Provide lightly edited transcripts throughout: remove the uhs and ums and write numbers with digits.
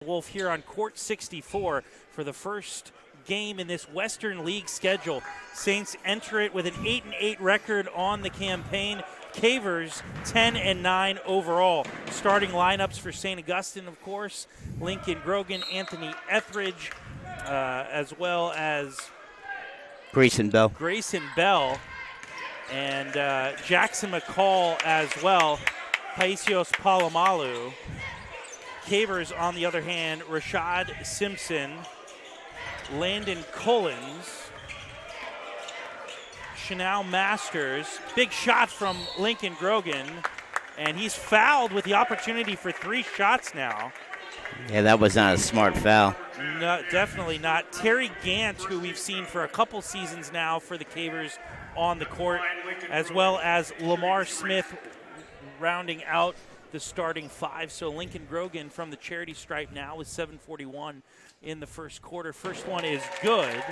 Wolf here on Court 64 for the first game in this Western League schedule. Saints enter it with an 8-8 record on the campaign. Cavers 10-9 overall. Starting lineups for St. Augustine, of course, Lincoln Grogan, Anthony Etheridge, as well as Grayson Bell, and Jackson McCall as well. Paisios Palomalu. Cavers, on the other hand, Rashad Simpson, Landon Collins, Chanel Masters. Big shot from Lincoln Grogan, and he's fouled with the opportunity for 3 shots now. Yeah, that was not a smart foul. No, definitely not. Terry Gant, who we've seen for a couple seasons now for the Cavers on the court, as well as Lamar Smith rounding out the starting 5. So Lincoln Grogan from the charity stripe now with 7:41 in the first quarter. First one is good.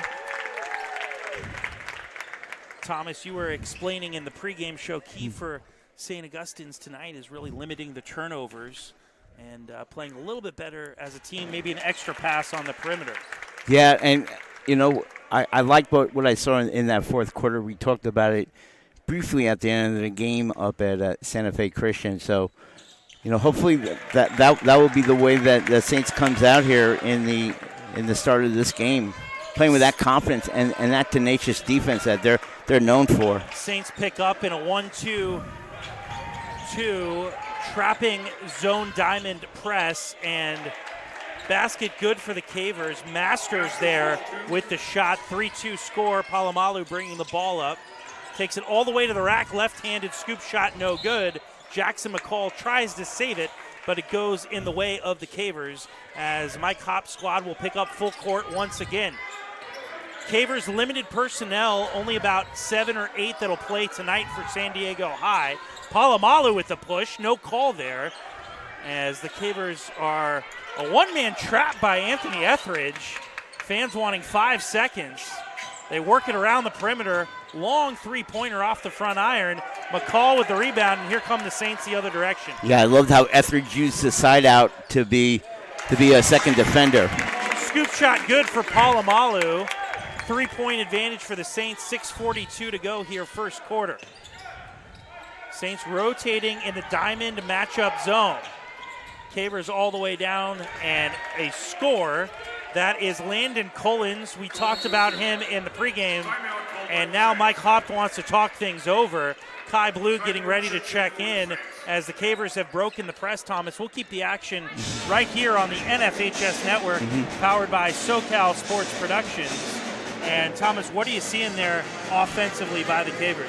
Thomas, you were explaining in the pregame show, key for St. Augustine's tonight is really limiting the turnovers and playing a little bit better as a team, maybe an extra pass on the perimeter. Yeah, and, I like what I saw in that fourth quarter. We talked about it briefly at the end of the game up at Santa Fe Christian. So, hopefully that will be the way that the Saints comes out here in the start of this game, playing with that confidence and that tenacious defense that they're known for. Saints pick up in a 1-2-2, trapping zone diamond press, and basket good for the Cavers. Masters there with the shot, 3-2 score. Palomalu bringing the ball up. Takes it all the way to the rack, left-handed scoop shot, no good. Jackson McCall tries to save it, but it goes in the way of the Cavers as Mike Hopp's squad will pick up full court once again. Cavers limited personnel, only about 7 or 8 that'll play tonight for San Diego High. Palomalu with the push, no call there, as the Cavers are a one-man trap by Anthony Etheridge. Fans wanting 5 seconds. They work it around the perimeter. Long three-pointer off the front iron. McCall with the rebound, and here come the Saints the other direction. Yeah, I loved how Etheridge used the side out to be a second defender. Scoop shot good for Palomalu. 3-point advantage for the Saints, 6:42 to go here first quarter. Saints rotating in the diamond matchup zone. Cavers all the way down, and a score. That is Landon Collins. We talked about him in the pregame, and now Mike Hopp wants to talk things over. Kai Blue getting ready to check in as the Cavers have broken the press, Thomas. We'll keep the action right here on the NFHS Network, powered by SoCal Sports Productions. And, Thomas, what are you seeing there offensively by the Cavers?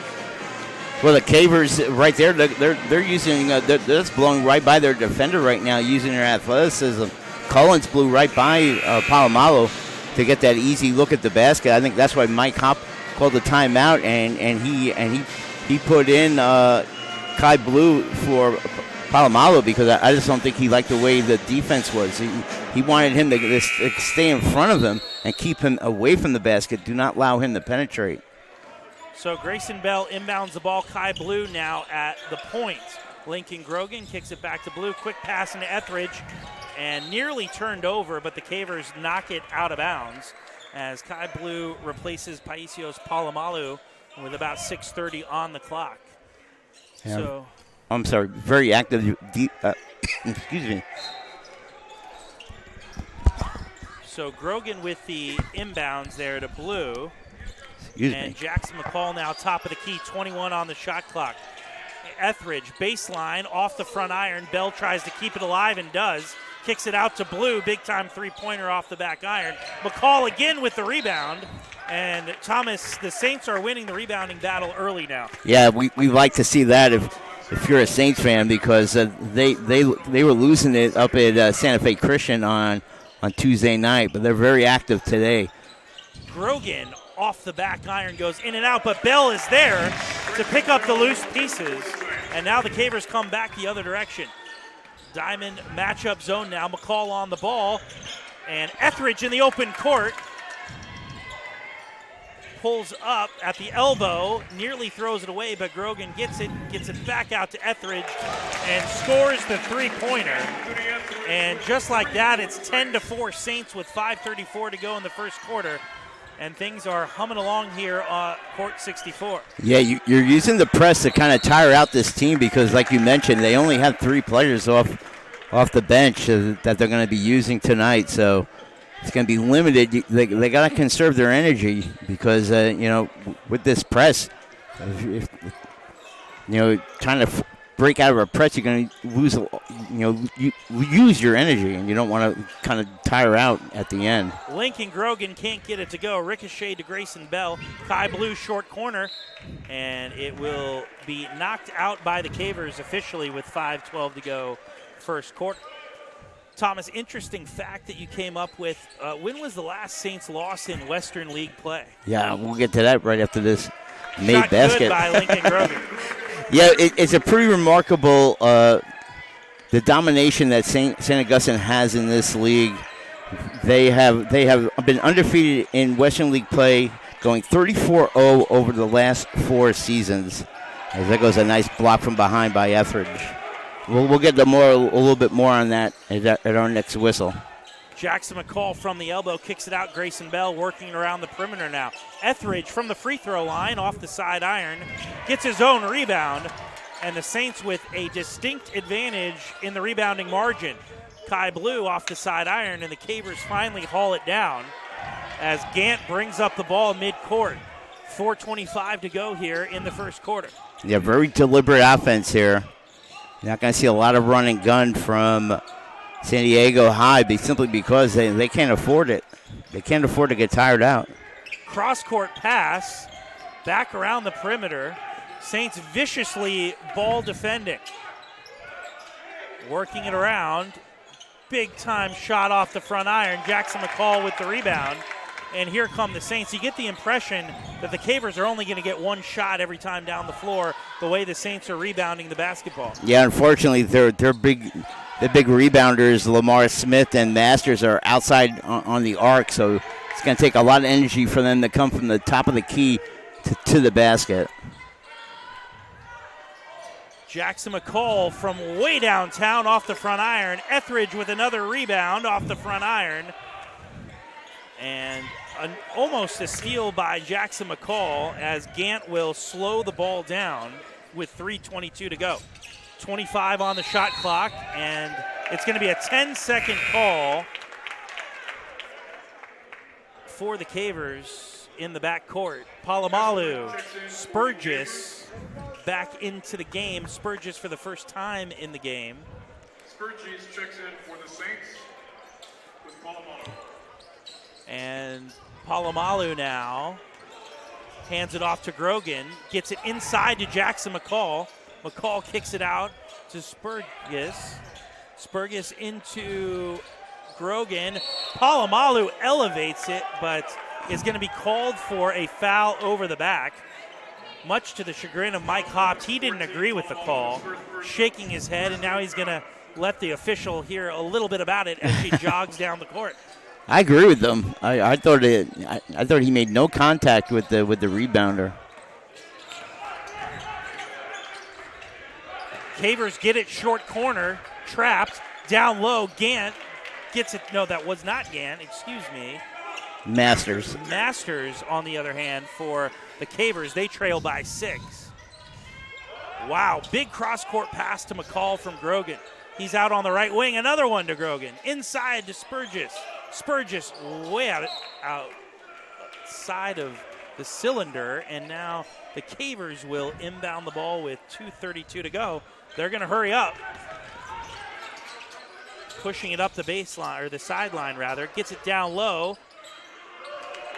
Well, the Cavers right there, they're using, they're just blowing right by their defender right now, using their athleticism. Collins blew right by Palomalu to get that easy look at the basket. I think that's why Mike Hopp called the timeout, and he put in Kai Blue for Palomalu because I just don't think he liked the way the defense was. He wanted him to stay in front of him and keep him away from the basket. Do not allow him to penetrate. So Grayson Bell inbounds the ball. Kai Blue now at the point. Lincoln Grogan kicks it back to Blue. Quick pass into Etheridge. And nearly turned over, but the Cavers knock it out of bounds as Kai Blue replaces Paisios Palomalu with about 6:30 on the clock. Yeah. So, I'm sorry, very active. Excuse me. So Grogan with the inbounds there to Blue. Excuse and me. Jackson McCall now top of the key, 21 on the shot clock. Etheridge, baseline, off the front iron. Bell tries to keep it alive and does. Kicks it out to Blue, big-time three-pointer off the back iron. McCall again with the rebound. And, Thomas, the Saints are winning the rebounding battle early now. Yeah, we like to see that if you're a Saints fan because they were losing it up at Santa Fe Christian on Tuesday night, but they're very active today. Grogan off the back iron goes in and out, but Bell is there to pick up the loose pieces. And now the Cavers come back the other direction. Diamond matchup zone now. McCall on the ball. And Etheridge in the open court. pulls up at the elbow, nearly throws it away, but Grogan gets it back out to Etheridge and scores the three-pointer. And just like that, it's 10-4 Saints with 5:34 to go in the first quarter. And things are humming along here court 64. Yeah, you're using the press to kind of tire out this team because, like you mentioned, they only have 3 players off the bench that they're going to be using tonight. So it's going to be limited. They got to conserve their energy because, with this press, if trying to break out of a press, you're going to lose, you use your energy, and you don't want to kind of tire out at the end. Lincoln Grogan can't get it to go. Ricochet to Grayson Bell. Kai Blue short corner, and it will be knocked out by the Cavers officially with 5:12 to go first quarter. Thomas, interesting fact that you came up with. When was the last Saints loss in Western League play? Yeah, we'll get to that right after this made Shot basket. Good by Lincoln Grogan. Yeah, it's a pretty remarkable the domination that St. Augustine has in this league. They have been undefeated in Western League play, going 34-0 over the last 4 seasons. As there goes a nice block from behind by Etheridge. We'll get a little bit more on that at our next whistle. Jackson McCall from the elbow kicks it out. Grayson Bell working around the perimeter now. Etheridge from the free throw line off the side iron gets his own rebound, and the Saints with a distinct advantage in the rebounding margin. Kai Blue off the side iron, and the Cavers finally haul it down as Gant brings up the ball midcourt. 4:25 to go here in the first quarter. Yeah, very deliberate offense here. You're not going to see a lot of run and gun from San Diego High simply because they can't afford it. They can't afford to get tired out. Cross-court pass, back around the perimeter. Saints viciously ball defending. Working it around. Big-time shot off the front iron. Jackson McCall with the rebound. And here come the Saints. You get the impression that the Cavers are only going to get one shot every time down the floor, the way the Saints are rebounding the basketball. Yeah, unfortunately, they're big. The big rebounders, Lamar Smith and Masters, are outside on the arc, so it's going to take a lot of energy for them to come from the top of the key to the basket. Jackson McCall from way downtown off the front iron. Etheridge with another rebound off the front iron. And almost a steal by Jackson McCall as Gant will slow the ball down with 3:22 to go. 25 on the shot clock, and it's going to be a 10-second call for the Cavers in the backcourt. Palomalu, Spurgis back into the game. Spurgis for the first time in the game. Spurgis checks in for the Saints with Palomalu. And Palomalu now hands it off to Grogan, gets it inside to Jackson McCall. McCall kicks it out to Spurgis. Spurgis into Grogan. Palomalu elevates it, but is going to be called for a foul over the back. Much to the chagrin of Mike Hopt, he didn't agree with the call, shaking his head, and now he's going to let the official hear a little bit about it as she jogs down the court. I agree with them. I thought he made no contact with the rebounder. Cavers get it short corner, trapped, down low. Gant gets it. No, that was not Gant. Excuse me. Masters, on the other hand, for the Cavers, they trail by 6. Wow, big cross-court pass to McCall from Grogan. He's out on the right wing. Another one to Grogan. Inside to Spurgis. Spurgis way outside of the cylinder, and now the Cavers will inbound the ball with 2:32 to go. They're going to hurry up. Pushing it up the baseline, or the sideline rather. Gets it down low.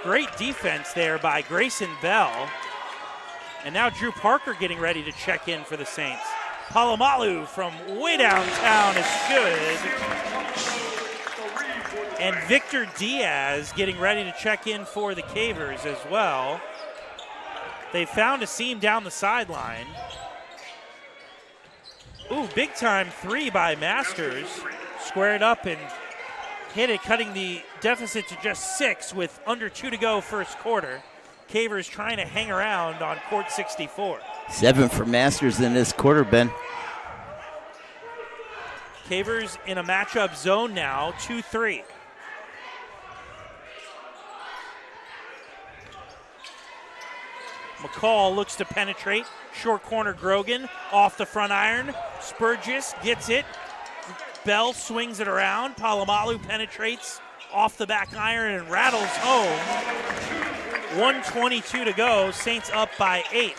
Great defense there by Grayson Bell. And now Drew Parker getting ready to check in for the Saints. Palomalu from way downtown is good. And Victor Diaz getting ready to check in for the Cavers as well. They found a seam down the sideline. Ooh, big time 3 by Masters. Squared up and hit it, cutting the deficit to just 6 with under 2 to go first quarter. Cavers trying to hang around on court 64. 7 for Masters in this quarter, Ben. Cavers in a matchup zone now, 2-3. McCall looks to penetrate. Short corner Grogan off the front iron. Spurgis gets it. Bell swings it around. Palomalu penetrates off the back iron and rattles home. 1:22 to go. Saints up by 8.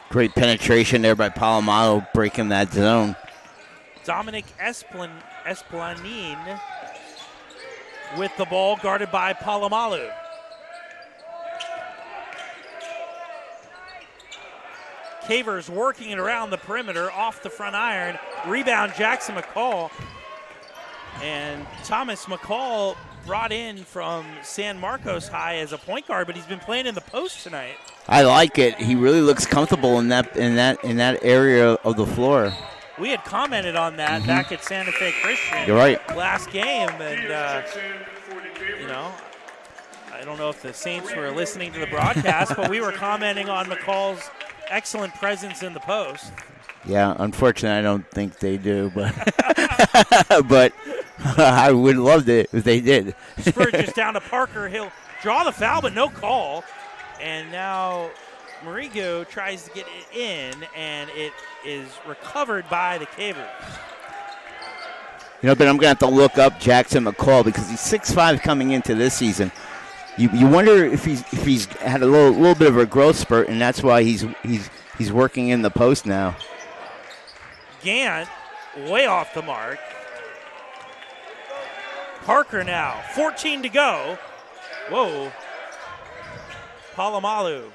Great penetration there by Palomalu, breaking that zone. Dominic Esplanine with the ball, guarded by Palomalu. Cavers working it around the perimeter, off the front iron. Rebound, Jackson McCall. And Thomas McCall brought in from San Marcos High as a point guard, but he's been playing in the post tonight. I like it. He really looks comfortable in that area of the floor. We had commented on that back at Santa Fe Christian. You're right. Last game, and I don't know if the Saints were listening to the broadcast, but we were commenting on McCall's excellent presence in the post. Yeah, unfortunately, I don't think they do, but but I would love it if they did. Spurgis down to Parker. He'll draw the foul, but no call. And now Marigo tries to get it in, and it is recovered by the Cavers. But I'm going to have to look up Jackson McCall because he's 6'5" coming into this season. You wonder if he's had a little bit of a growth spurt, and that's why he's working in the post now. Gant way off the mark. Parker now, 14 to go. Whoa. Palomalu,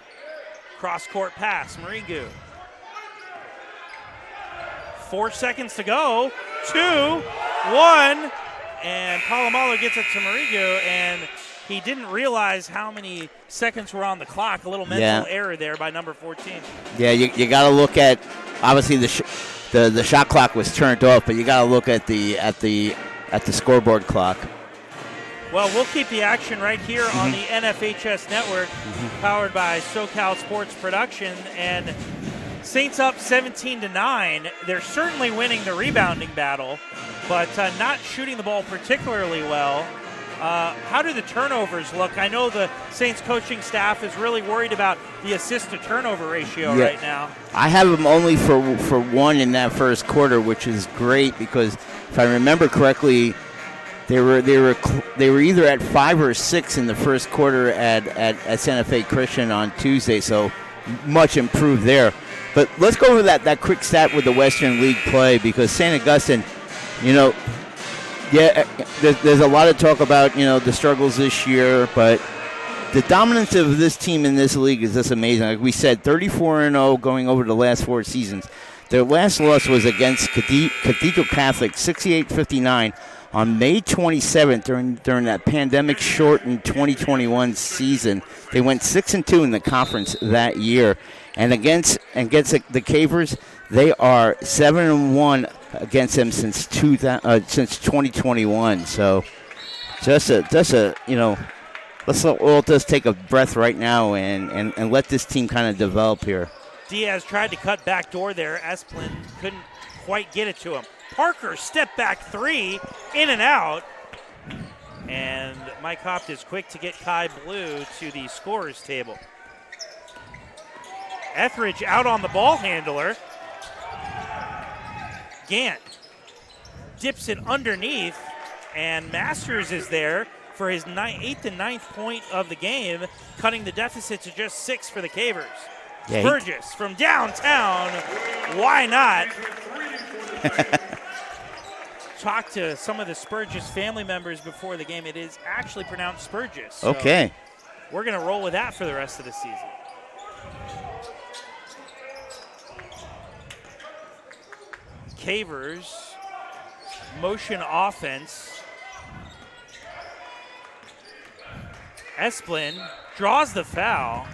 cross-court pass, Marigu. 4 seconds to go, 2, 1, and Palomalu gets it to Marigu, and he didn't realize how many seconds were on the clock. A little mental error there by number 14. Yeah, you got to look at, obviously the shot clock was turned off, but you got to look at the scoreboard clock. Well, we'll keep the action right here on the NFHS Network, powered by SoCal Sports Production. And Saints up 17-9. They're certainly winning the rebounding battle, but not shooting the ball particularly well. How do the turnovers look? I know the Saints coaching staff is really worried about the assist-to-turnover ratio right now. I have them only for one in that first quarter, which is great because if I remember correctly, they were either at 5 or 6 in the first quarter at Santa Fe Christian on Tuesday, so much improved there. But let's go over that quick stat with the Western League play because St. Augustine, there's a lot of talk about, the struggles this year, but the dominance of this team in this league is just amazing. Like we said, 34-0 going over the last 4 seasons. Their last loss was against Cathedral Catholic, 68-59, on May 27th during that pandemic-shortened 2021 season. They went 6-2 in the conference that year. And against the Cavers, they are 7-1 against them since 2021. So let's all just take a breath right now and let this team kind of develop here. Diaz tried to cut back door there. Esplin couldn't quite get it to him. Parker step back 3, in and out. And Mike Hopt is quick to get Kai Blue to the scorer's table. Etheridge out on the ball handler. Gant dips it underneath, and Masters is there for his 8th and 9th point of the game, cutting the deficit to just 6 for the Cavers. Burgess from downtown. Why not? Talked to some of the Spurgis family members before the game. It is actually pronounced Spurgis. So okay. We're going to roll with that for the rest of the season. Cavers, motion offense. Esplin draws the foul.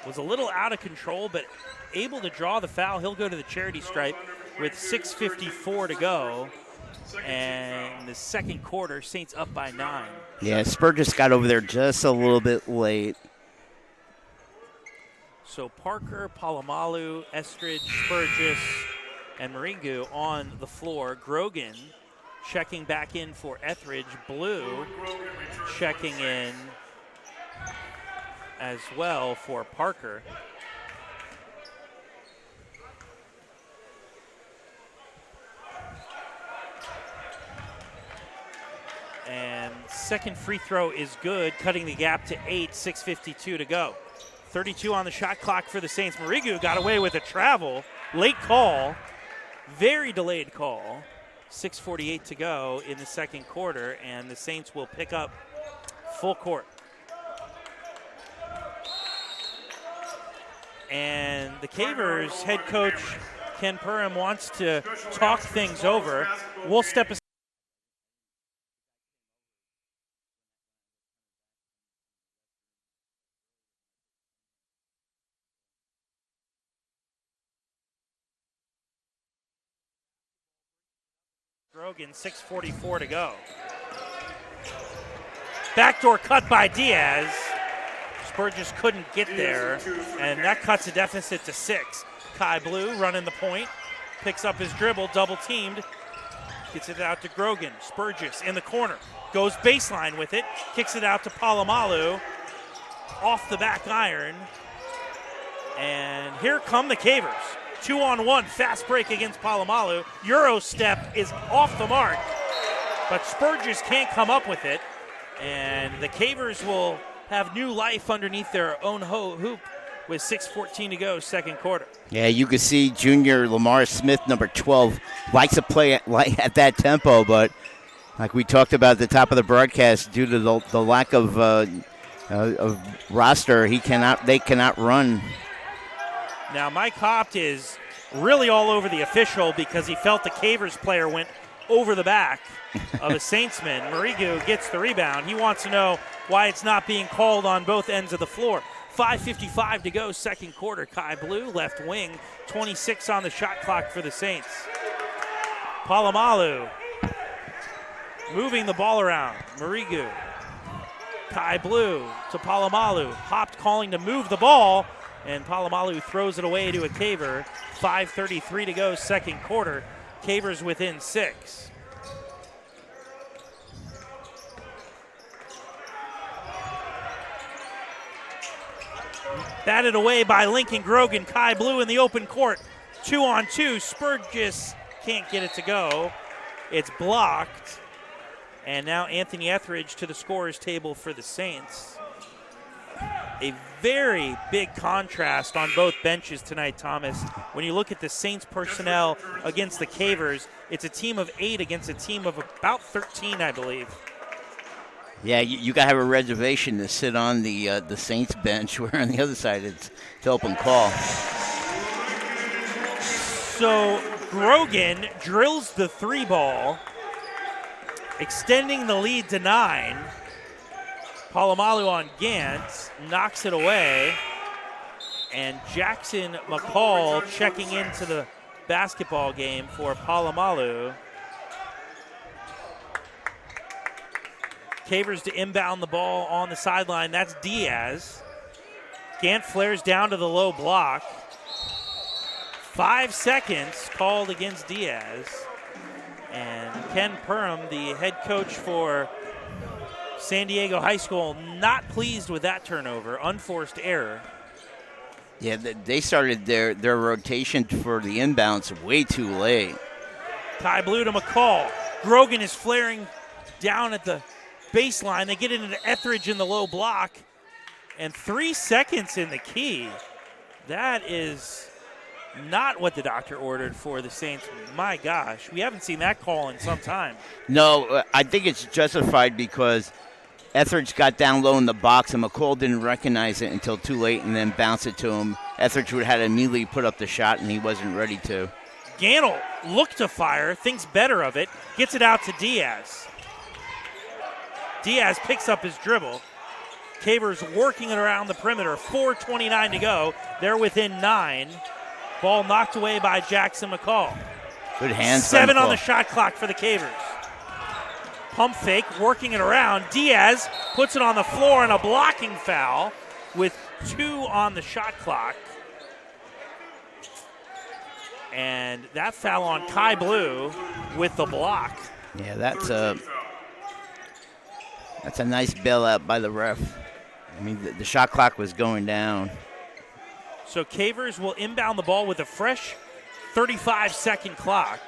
Was a little out of control, but able to draw the foul. He'll go to the charity stripe with 6:54 to go. And the second quarter, Saints up by 9. Yeah, Spurgis got over there just a little bit late. So Parker, Palomalu, Estridge, Spurgis, and Maringu on the floor. Grogan checking back in for Etheridge. Blue checking in as well for Parker. And second free throw is good, cutting the gap to 8, 6:52 to go. 32 on the shot clock for the Saints. Marigu got away with a travel. Late call, very delayed call. 6:48 to go in the second quarter, and the Saints will pick up full court. And the Cavers head coach Ken Purim wants to talk things over. We'll step aside. Grogan, 6:44 to go. Backdoor cut by Diaz. Spurgis couldn't get there, and that cuts a deficit to 6. Kai Blue running the point, picks up his dribble, double teamed, gets it out to Grogan. Spurgis in the corner, goes baseline with it, kicks it out to Palomalu, off the back iron, and here come the Cavers. 2-on-1, fast break against Palomalu. Euro step is off the mark, but Spurgis can't come up with it, and the Cavers will have new life underneath their own hoop with 6:14 to go, second quarter. Yeah, you can see junior Lamar Smith, number 12, likes to play at that tempo, but like we talked about at the top of the broadcast, due to the lack of roster, they cannot run. Now, Mike Hopt is really all over the official because he felt the Cavers player went over the back of a Saintsman. Marigu gets the rebound. He wants to know why it's not being called on both ends of the floor. 5:55 to go, second quarter. Kai Blue, left wing, 26 on the shot clock for the Saints. Palomalu moving the ball around. Marigu. Kai Blue to Palomalu. Hopt calling to move the ball, and Palomalu throws it away to a Caver. 5:33 to go, second quarter. Cavers within 6. Batted away by Lincoln Grogan. Kai Blue in the open court. 2-on-2. Spurgis can't get it to go. It's blocked. And now Anthony Etheridge to the scorer's table for the Saints. A very big contrast on both benches tonight, Thomas. When you look at the Saints personnel against the Cavers, it's a team of 8 against a team of about 13, I believe. Yeah, you got to have a reservation to sit on the Saints bench, where on the other side it's open call. So Grogan drills the 3 ball, extending the lead to 9. Palomalu on Gantz knocks it away, and Jackson McCall checking into the basketball game for Palomalu. Cavers to inbound the ball on the sideline. That's Diaz. Gant flares down to the low block. 5 seconds called against Diaz. And Ken Purim, the head coach for San Diego High School, not pleased with that turnover. Unforced error. Yeah, they started their rotation for the inbounds way too late. Kai Blue to McCall. Grogan is flaring down at the baseline. They get it into Etheridge in the low block. And 3 seconds in the key. That is not what the doctor ordered for the Saints. My gosh, we haven't seen that call in some time. No, I think it's justified because Etheridge got down low in the box, and McCall didn't recognize it until too late and then bounced it to him. Etheridge would have had to immediately put up the shot, and he wasn't ready to. Gantle looked to fire, thinks better of it, gets it out to Diaz. Diaz picks up his dribble. Cavers working it around the perimeter. 4:29 to go. They're within 9. Ball knocked away by Jackson McCall. Good hands. 7 on the shot clock for the Cavers. Pump fake, working it around. Diaz puts it on the floor and a blocking foul. with 2 on the shot clock. And that foul on Kai Blue with the block. Yeah, that's a nice bailout by the ref. I mean, the shot clock was going down. So Cavers will inbound the ball with a fresh 35-second clock.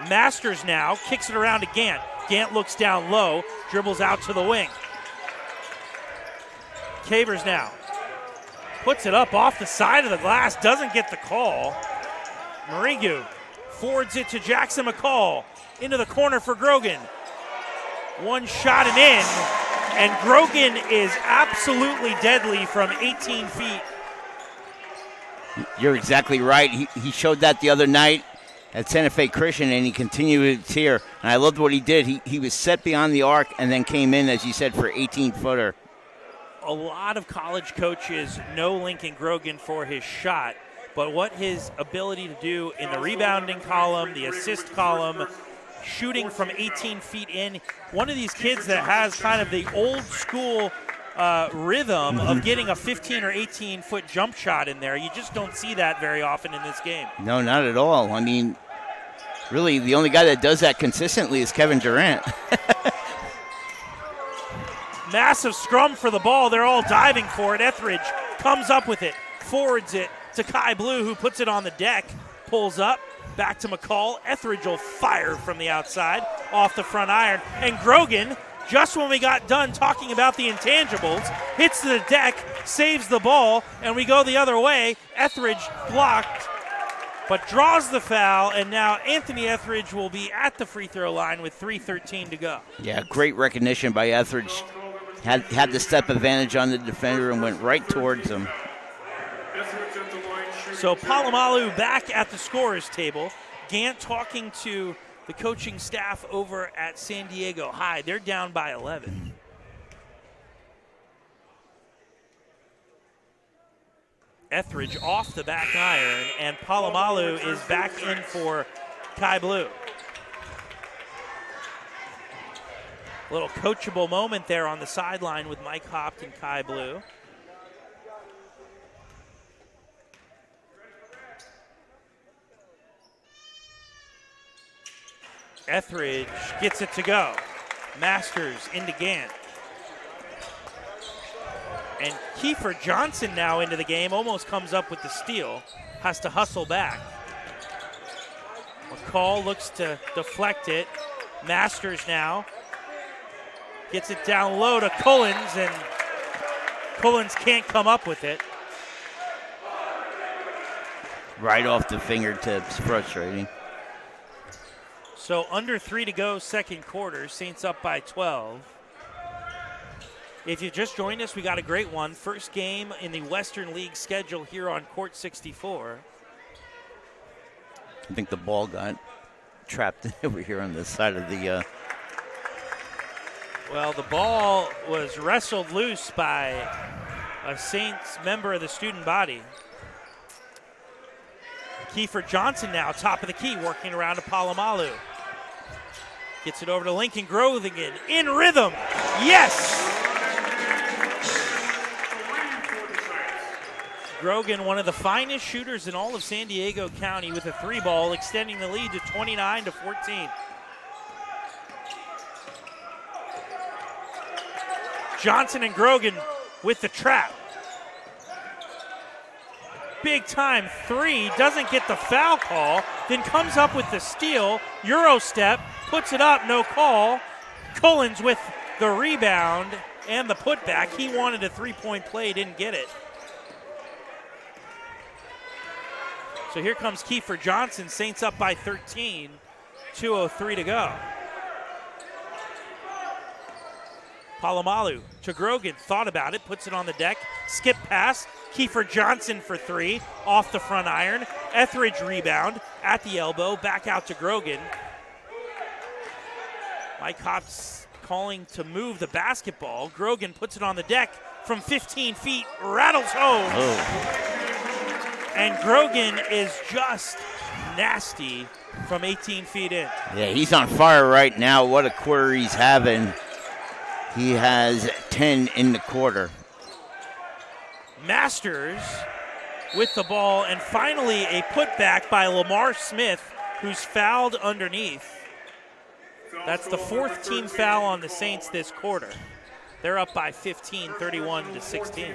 Masters now kicks it around to Gant. Gant looks down low, dribbles out to the wing. Cavers now puts it up off the side of the glass, doesn't get the call. Marigu forwards it to Jackson McCall. Into the corner for Grogan. One shot and in, and Grogan is absolutely deadly from 18 feet. You're exactly right. He showed that the other night at Santa Fe Christian, and he continued it here. And I loved what he did. He was set beyond the arc and then came in, as you said, for 18-footer. A lot of college coaches know Lincoln Grogan for his shot, but what his ability to do in the rebounding column, the assist column, shooting from 18 feet in, one of these kids that has kind of the old school rhythm of getting a 15 or 18-foot jump shot in there. You just don't see that very often in this game. No, not at all. I mean, really, the only guy that does that consistently is Kevin Durant. Massive scrum for the ball. They're all diving for it. Etheridge comes up with it, forwards it to Kai Blue, who puts it on the deck, pulls up, back to McCall. Etheridge will fire from the outside, off the front iron. And Grogan, just when we got done talking about the intangibles, hits the deck, saves the ball, and we go the other way. Etheridge blocked, but draws the foul, and now Anthony Etheridge will be at the free throw line with 3:13 to go. Yeah, great recognition by Etheridge. Had the step advantage on the defender and went right towards him. So Palomalu back at the scorer's table. Gant talking to the coaching staff over at San Diego High. They're down by 11. Etheridge off the back iron, and Palomalu is back in for Kai Blue. A little coachable moment there on the sideline with Mike Hopt and Kai Blue. Etheridge gets it to go. Masters into Gant. And Kiefer Johnson now into the game, almost comes up with the steal. Has to hustle back. McCall looks to deflect it. Masters now gets it down low to Cullens, and Cullens can't come up with it. Right off the fingertips, frustrating. So under 3 to go, second quarter. Saints up by 12. If you just joined us, we got a great one. First game in the Western League schedule here on Court 64. I think the ball got trapped over here on this side of the... Well, the ball was wrestled loose by a Saints member of the student body. Kiefer Johnson now, top of the key, working around to Palomalu. Gets it over to Lincoln Grogan in rhythm. Yes! Grogan, one of the finest shooters in all of San Diego County, with a 3-ball, extending the lead to 29-14. Johnson and Grogan with the trap. Big time 3, doesn't get the foul call, then comes up with the steal, Euro step, puts it up, no call. Cullens with the rebound and the putback. He wanted a 3-point play, didn't get it. So here comes Kiefer Johnson, Saints up by 13, 2:03 to go. Palomalu to Grogan, thought about it, puts it on the deck, skip pass, Kiefer Johnson for 3, off the front iron, Etheridge rebound, at the elbow, back out to Grogan. Mike Hop's calling to move the basketball. Grogan puts it on the deck from 15 feet, rattles home. Oh. And Grogan is just nasty from 18 feet in. Yeah, he's on fire right now. What a quarter he's having. He has 10 in the quarter. Masters with the ball, and finally a putback by Lamar Smith, who's fouled underneath. That's the fourth team foul on the Saints this quarter. They're up by 15, 31-16.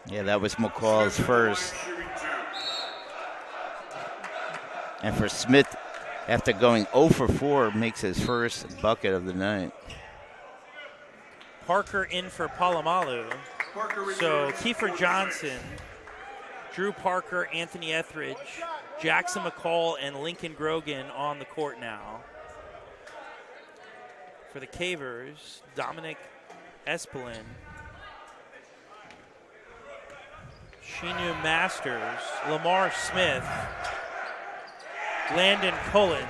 Yeah, that was McCall's first. And for Smith, after going 0 for 4, makes his first bucket of the night. Parker in for Palomalu. So Kiefer Johnson, Drew Parker, Anthony Etheridge, Jackson McCall, and Lincoln Grogan on the court now. For the Cavers, Dominic Espelin, Shinu Masters, Lamar Smith, Landon Collins,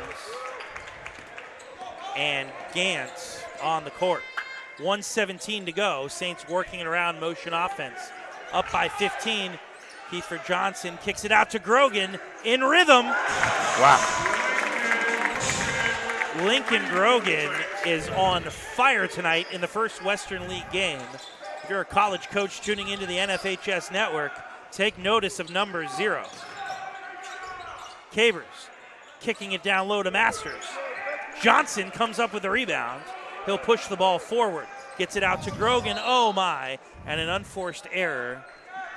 and Gantz on the court. 1:17 to go. Saints working it around motion offense. Up by 15. Kiefer Johnson kicks it out to Grogan in rhythm. Wow. Lincoln Grogan is on fire tonight in the first Western League game. If you're a college coach tuning into the NFHS network, take notice of number 0. Cavers kicking it down low to Masters. Johnson comes up with the rebound. He'll push the ball forward. Gets it out to Grogan. Oh my. And an unforced error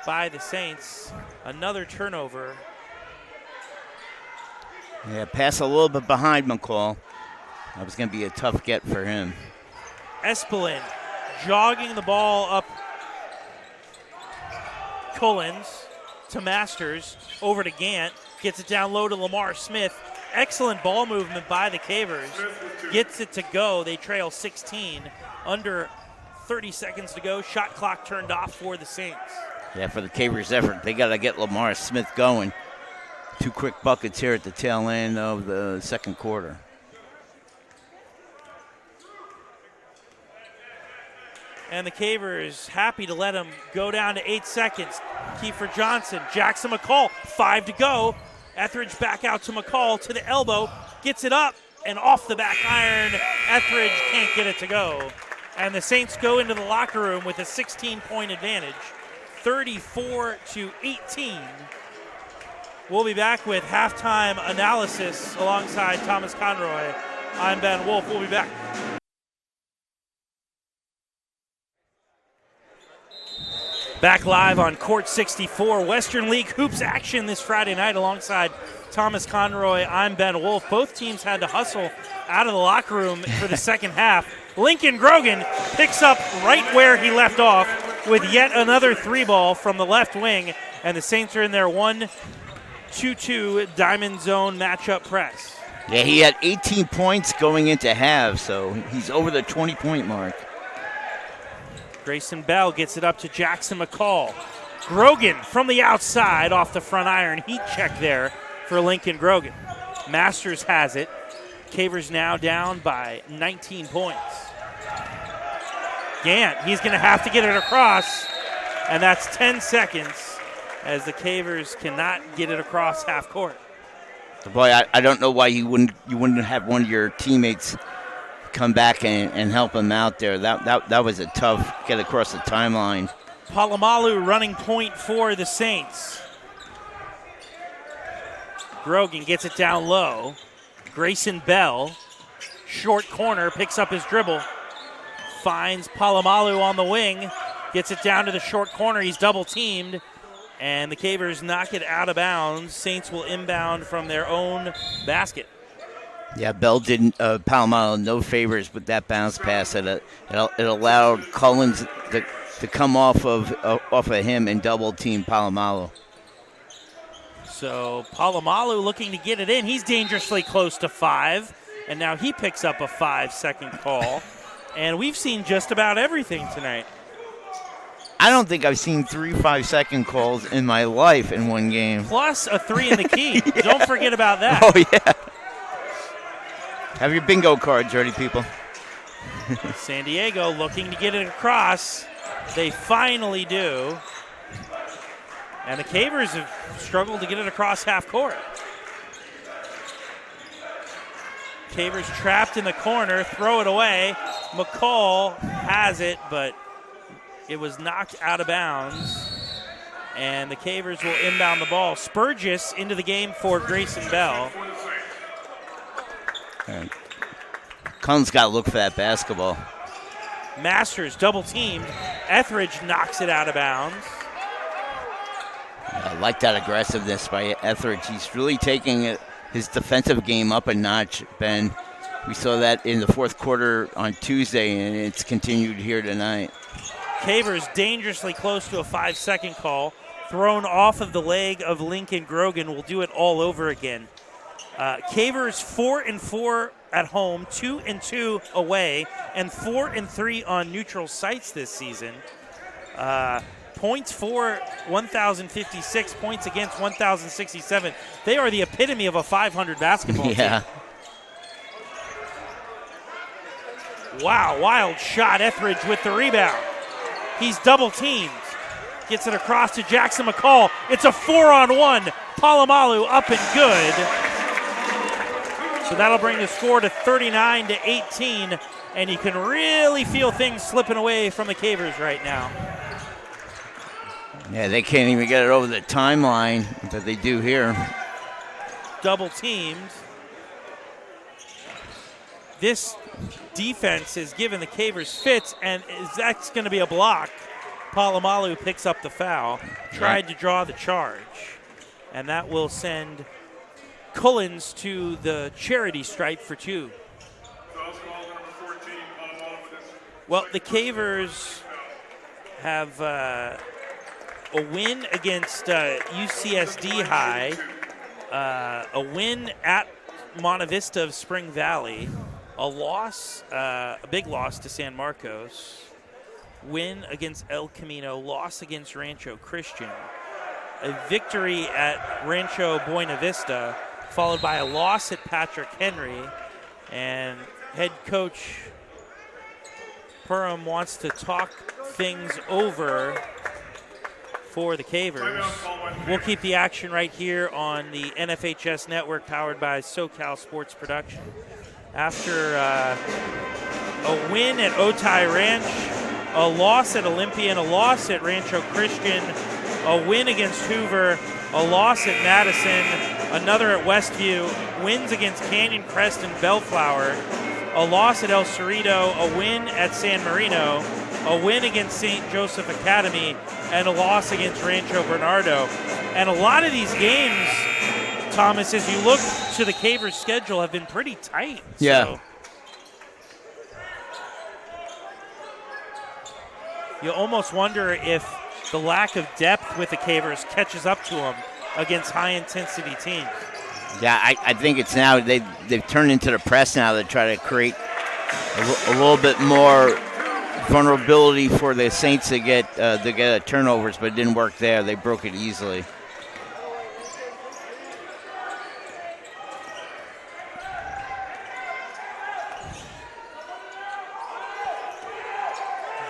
by the Saints. Another turnover. Yeah, pass a little bit behind McCall. That was going to be a tough get for him. Espelin jogging the ball up. Collins to Masters. Over to Gant. Gets it down low to Lamar Smith. Excellent ball movement by the Cavers. Gets it to go. They trail 16. Under 30 seconds to go. Shot clock turned off for the Saints. Yeah, for the Cavers' effort, they got to get Lamar Smith going. 2 quick buckets here at the tail end of the second quarter. And the Cavers happy to let him go down to 8 seconds. Kiefer Johnson, Jackson McCall, 5 to go. Etheridge back out to McCall to the elbow, gets it up and off the back iron. Etheridge can't get it to go. And the Saints go into the locker room with a 16-point advantage, 34-18. We'll be back with halftime analysis alongside Thomas Conroy. I'm Ben Wolf. We'll be back. Back live on Court 64, Western League Hoops action this Friday night alongside Thomas Conroy. I'm Ben Wolf. Both teams had to hustle out of the locker room for the second half. Lincoln Grogan picks up right where he left off with yet another 3-ball from the left wing, and the Saints are in their 1-2-2 diamond zone matchup press. Yeah, he had 18 points going into half, so he's over the 20-point mark. Grayson Bell gets it up to Jackson McCall. Grogan from the outside off the front iron. Heat check there for Lincoln Grogan. Masters has it. Cavers now down by 19 points. Gant, he's going to have to get it across, and that's 10 seconds as the Cavers cannot get it across half court. Boy, I don't know why you wouldn't have one of your teammates come back and help him out there. That was a tough get across the timeline. Palomalu running point for the Saints. Grogan gets it down low. Grayson Bell, short corner, picks up his dribble. Finds Palomalu on the wing. Gets it down to the short corner. He's double teamed. And the Cavers knock it out of bounds. Saints will inbound from their own basket. Yeah, Bell didn't Palomalu no favors with that bounce pass. It allowed Collins to come off of him and double team Palomalu. So Palomalu looking to get it in. He's dangerously close to 5, and now he picks up a 5-second call. And we've seen just about everything tonight. I don't think I've seen 3 5-second calls in my life in one game. Plus a 3 in the key. Yeah. Don't forget about that. Oh, yeah. Have your bingo cards ready, people. San Diego looking to get it across. They finally do. And the Cavers have struggled to get it across half court. Cavers trapped in the corner, throw it away. McCall has it, but it was knocked out of bounds. And the Cavers will inbound the ball. Spurgis into the game for Grayson Bell. Cullen's got to look for that basketball. Masters double teamed. Etheridge knocks it out of bounds. I like that aggressiveness by Etheridge. He's really taking his defensive game up a notch, Ben. We saw that in the fourth quarter on Tuesday, and it's continued here tonight. Cavers dangerously close to a 5-second call. Thrown off of the leg of Lincoln Grogan. Will do it all over again. Cavers 4-4 at home, 2-2 away, and 4-3 on neutral sites this season. Points for 1,056, points against 1,067. They are the epitome of a 500 basketball team. Wow, wild shot. Etheridge with the rebound. He's double teamed. Gets it across to Jackson McCall. It's a 4-on-1. Palomalu up and good. So that'll bring the score to 39-18, and you can really feel things slipping away from the Cavers right now. Yeah, they can't even get it over the timeline, but they do here. Double teamed. This defense has given the Cavers fits, and that's going to be a block. Palomalu picks up the foul, tried to draw the charge, and that will send Cullens to the charity stripe for 2. Well, the Cavers have a win against UCSD High, a win at Monte Vista of Spring Valley, a loss, a big loss to San Marcos, win against El Camino, loss against Rancho Christian, a victory at Rancho Buena Vista, followed by a loss at Patrick Henry, and head coach Perham wants to talk things over for the Cavers. We'll keep the action right here on the NFHS network powered by SoCal Sports Production. After a win at Otay Ranch, a loss at Olympian, a loss at Rancho Christian, a win against Hoover, a loss at Madison, another at Westview, wins against Canyon Crest and Bellflower, a loss at El Cerrito, a win at San Marino, a win against St. Joseph Academy, and a loss against Rancho Bernardo. And a lot of these games, Thomas, as you look to the Cavers' schedule, have been pretty tight. Yeah. So you almost wonder if the lack of depth with the Cavers catches up to them against high-intensity teams. Yeah, I think it's now they've turned into the press now to try to create a little bit more vulnerability for the Saints to get turnovers, but it didn't work there. They broke it easily.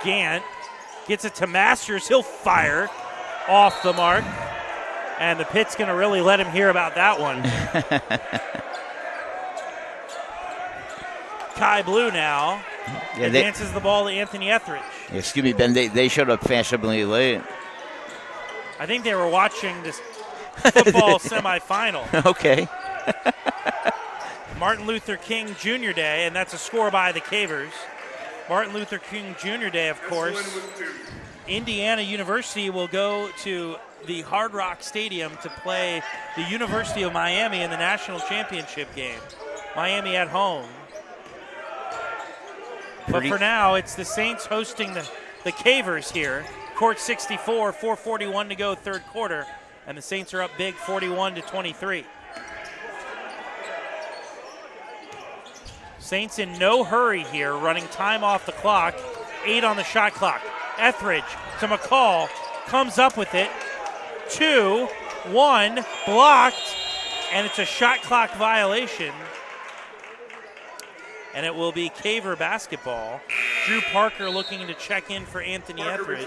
Gant gets it to Masters. He'll fire off the mark. And the pit's going to really let him hear about that one. Kai Blue now advances the ball to Anthony Etheridge. Excuse me, Ben. They showed up fashionably late. I think they were watching this football semifinal. Okay. Martin Luther King Jr. Day, and that's a score by the Cavers. Martin Luther King Jr. Day, of course. Indiana University will go to the Hard Rock Stadium to play the University of Miami in the national championship game. Miami at home. But for now, it's the Saints hosting the Cavers here. Court 64, 4:41 to go, third quarter. And the Saints are up big, 41-23. Saints in no hurry here, running time off the clock. 8 on the shot clock. Etheridge to McCall, comes up with it. 2, 1, blocked, and it's a shot clock violation. And it will be Caver basketball. Drew Parker looking to check in for Anthony Etheridge.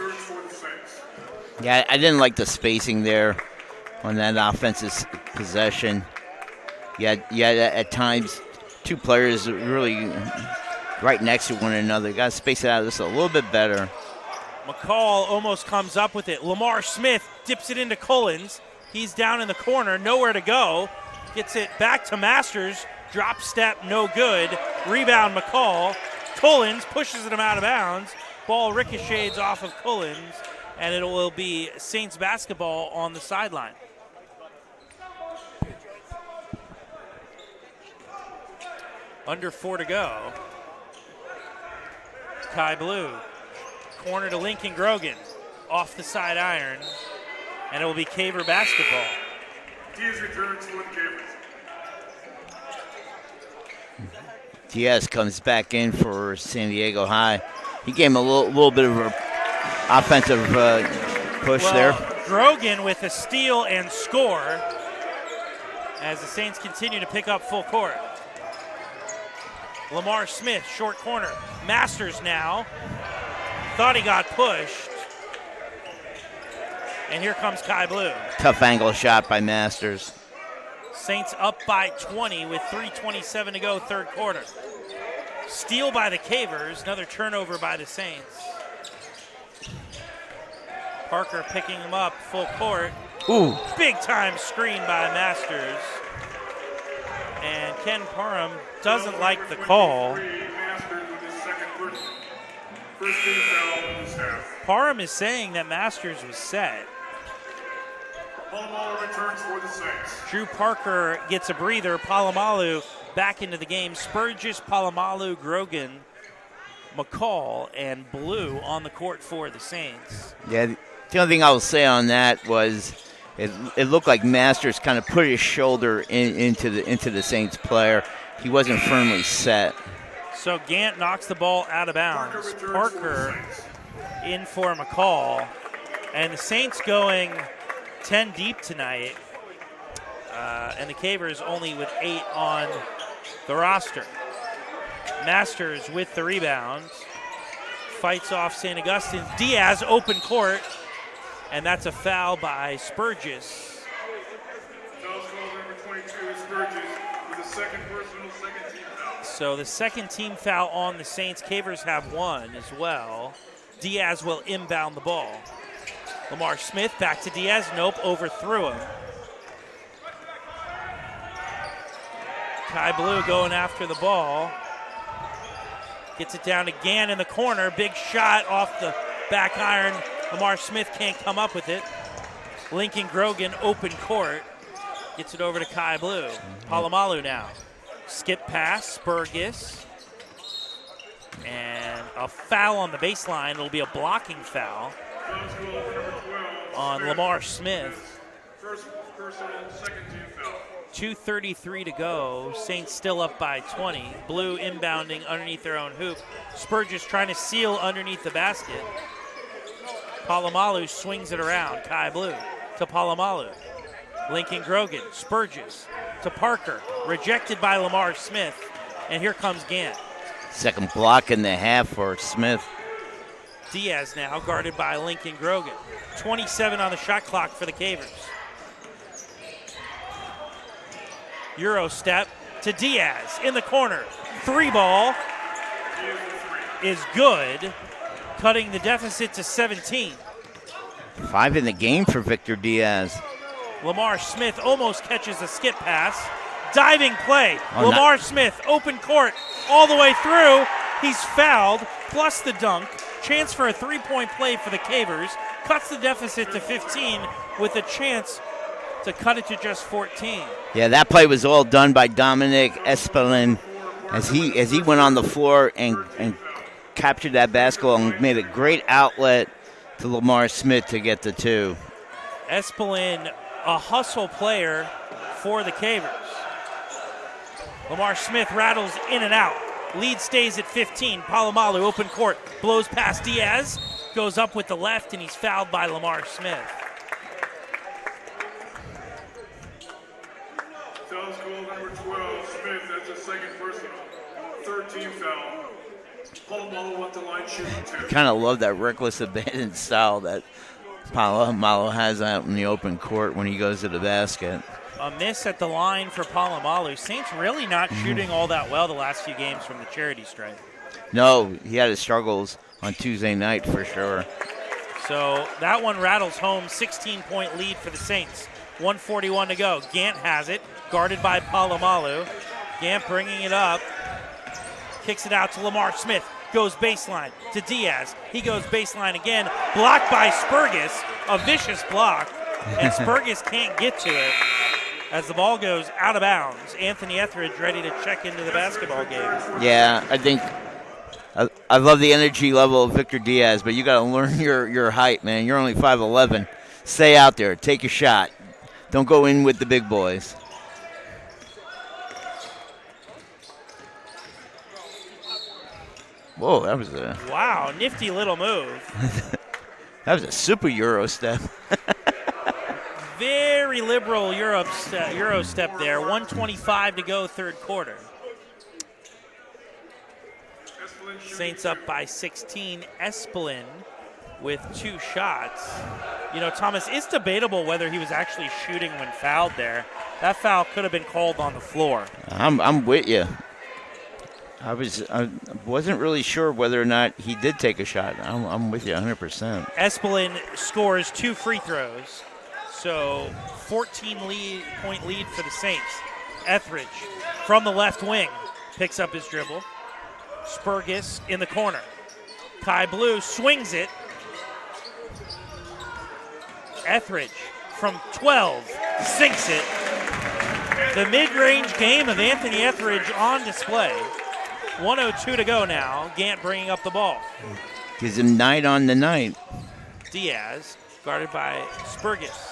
Yeah, I didn't like the spacing there on that offensive possession. Yeah, at times two players really right next to one another. Got to space it out just a little bit better. McCall almost comes up with it. Lamar Smith dips it into Collins. He's down in the corner, nowhere to go. Gets it back to Masters. Drop step, no good. Rebound, McCall. Collins pushes him out of bounds. Ball ricochets off of Collins, and it will be Saints basketball on the sideline. Under 4 to go. Kai Blue. Corner to Lincoln Grogan. Off the side iron. And it will be Caver basketball. Diaz returns for the Cavers. Diaz comes back in for San Diego High. He gave him a little bit of an offensive push there. Grogan with a steal and score as the Saints continue to pick up full court. Lamar Smith, short corner. Masters now. Thought he got pushed. And here comes Kai Blue. Tough angle shot by Masters. Saints up by 20 with 3:27 to go, third quarter. Steal by the Cavers, another turnover by the Saints. Parker picking him up, full court. Ooh. Big time screen by Masters. And Ken Parham doesn't like the call. Masters with his second first team foul in this half. Parham is saying that Masters was set. Palomalu returns for the Saints. Drew Parker gets a breather. Palomalu back into the game. Spurgis, Palomalu, Grogan, McCall, and Blue on the court for the Saints. Yeah, the only thing I will say on that was it looked like Masters kind of put his shoulder into the Saints player. He wasn't firmly set. So Gant knocks the ball out of bounds. Parker in for McCall. And the Saints going 10 deep tonight. And the Cavers only with 8 on the roster. Masters with the rebound. Fights off St. Augustine. Diaz open court. And that's a foul by Spurgis. Foul called number 22 is Spurgis with a second personal, second team foul. So the second team foul on the Saints. Cavers have 1 as well. Diaz will inbound the ball. Lamar Smith back to Diaz. Nope, overthrew him. Kai Blue going after the ball. Gets it down to Gann in the corner. Big shot off the back iron. Lamar Smith can't come up with it. Lincoln Grogan open court. Gets it over to Kai Blue. Palomalu now. Skip pass, Spurgis. And a foul on the baseline. It'll be a blocking foul on Lamar Smith. First personal, second team foul. 2:33 to go. Saints still up by 20. Blue inbounding underneath their own hoop. Spurgis trying to seal underneath the basket. Palomalu swings it around. Kai Blue to Palomalu. Lincoln Grogan. Spurgis to Parker. Rejected by Lamar Smith. And here comes Gant. Second block in the half for Smith. Diaz now guarded by Lincoln Grogan. 27 on the shot clock for the Cavers. Euro step to Diaz in the corner. 3 ball is good, cutting the deficit to 17. 5 in the game for Victor Diaz. Lamar Smith almost catches a skip pass. Diving play. Oh, Lamar Smith, open court, all the way through. He's fouled, plus the dunk. Chance for a 3-point play for the Cavers. Cuts the deficit to 15 with a chance to cut it to just 14. Yeah, that play was all done by Dominic Espelin as he went on the floor and captured that basketball and made a great outlet to Lamar Smith to get the 2. Espelin, a hustle player for the Cavers. Lamar Smith rattles in and out. Lead stays at 15. Palomalu, open court, blows past Diaz, goes up with the left, and he's fouled by Lamar Smith. Foul called number 12, Smith. That's a second personal. Third team foul. Palomalu at the line shooting 2. Kind of love that reckless abandon style that Palomalu has out in the open court when he goes to the basket. A miss at the line for Palomalu. Saints really not shooting all that well the last few games from the charity stripe. No, he had his struggles on Tuesday night for sure. So that one rattles home. 16-point lead for the Saints. 1:41 to go. Gant has it, guarded by Palomalu. Gant bringing it up. Kicks it out to Lamar Smith. Goes baseline to Diaz. He goes baseline again. Blocked by Spurgis. A vicious block. And Spurgis can't get to it as the ball goes out of bounds. Anthony Etheridge ready to check into the basketball game. Yeah, I think I love the energy level of Victor Diaz, but you got to learn your height, man. You're only 5'11". Stay out there. Take a shot. Don't go in with the big boys. Whoa, that was a Wow, nifty little move. that was a super Euro step. Very liberal Euro step there. 1:25 to go, third quarter. Saints up by 16. Espelin with 2 shots. You know, Thomas, it's debatable whether he was actually shooting when fouled there. That foul could have been called on the floor. I'm with you. I wasn't really sure whether or not he did take a shot. I'm with you 100%. Espelin scores 2 free throws. So 14-point lead for the Saints. Etheridge from the left wing picks up his dribble. Spurgis in the corner. Kai Blue swings it. Etheridge from 12 sinks it. The mid-range game of Anthony Etheridge on display. 1:02 to go now. Gant bringing up the ball. Gives him night on the night. Diaz guarded by Spurgis.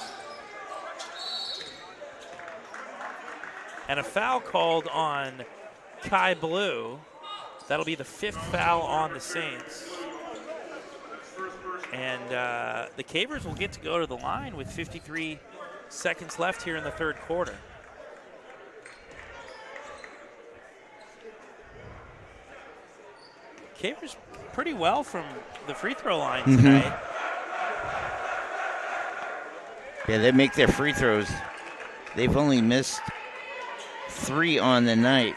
And a foul called on Kai Blue. That'll be the 5th foul on the Saints. And the Cavers will get to go to the line with 53 seconds left here in the third quarter. Cavers pretty well from the free throw line tonight. Yeah, they make their free throws. They've only missed 3 on the night.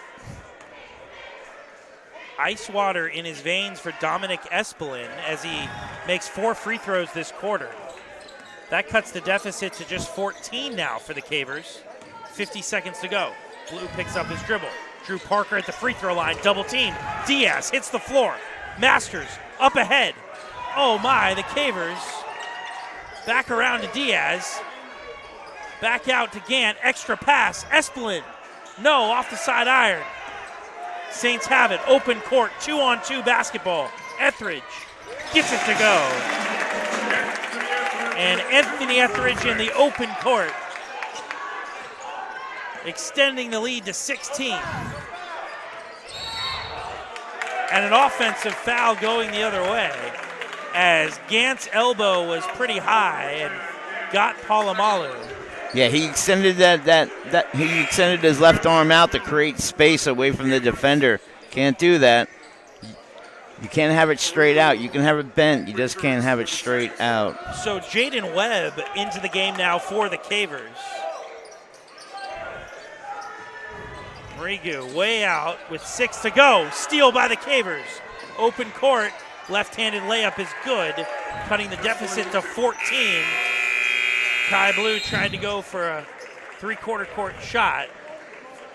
Ice water in his veins for Dominic Espelin as he makes 4 free throws this quarter. That cuts the deficit to just 14 now for the Cavers. 50 seconds to go. Blue picks up his dribble. Drew Parker at the free throw line, double team. Diaz hits the floor. Masters up ahead. Oh my, the Cavers back around to Diaz. Back out to Gant, extra pass. Espelin, no, off the side iron. Saints have it, open court, 2-on-2 basketball. Etheridge gets it to go. And Anthony Etheridge in the open court, extending the lead to 16. And an offensive foul going the other way as Gant's elbow was pretty high and got Palomalu. Yeah, he extended he extended his left arm out to create space away from the defender. Can't do that. You can't have it straight out. You can have it bent. You just can't have it straight out. So Jaden Webb into the game now for the Cavers. Marigu way out with 6 to go. Steal by the Cavers. Open court. Left-handed layup is good, cutting the deficit to 14. Kai Blue tried to go for a 3-quarter court shot.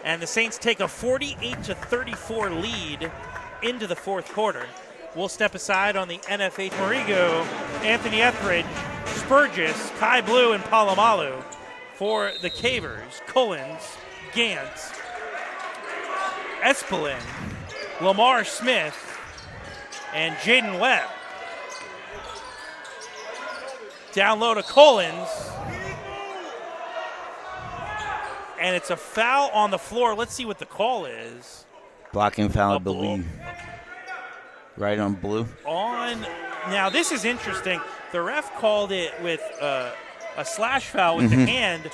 And the Saints take a 48-34 lead into the fourth quarter. We'll step aside on the NFH. Marigu, Anthony Etheridge, Spurgis, Kai Blue, and Palomalu for the Cavers. Collins, Gant, Espelin, Lamar Smith, and Jaden Webb. Down low to Collins. And it's a foul on the floor. Let's see what the call is. Blocking foul, I believe. Right on Blue. Now this is interesting. The ref called it with a slash foul with the hand,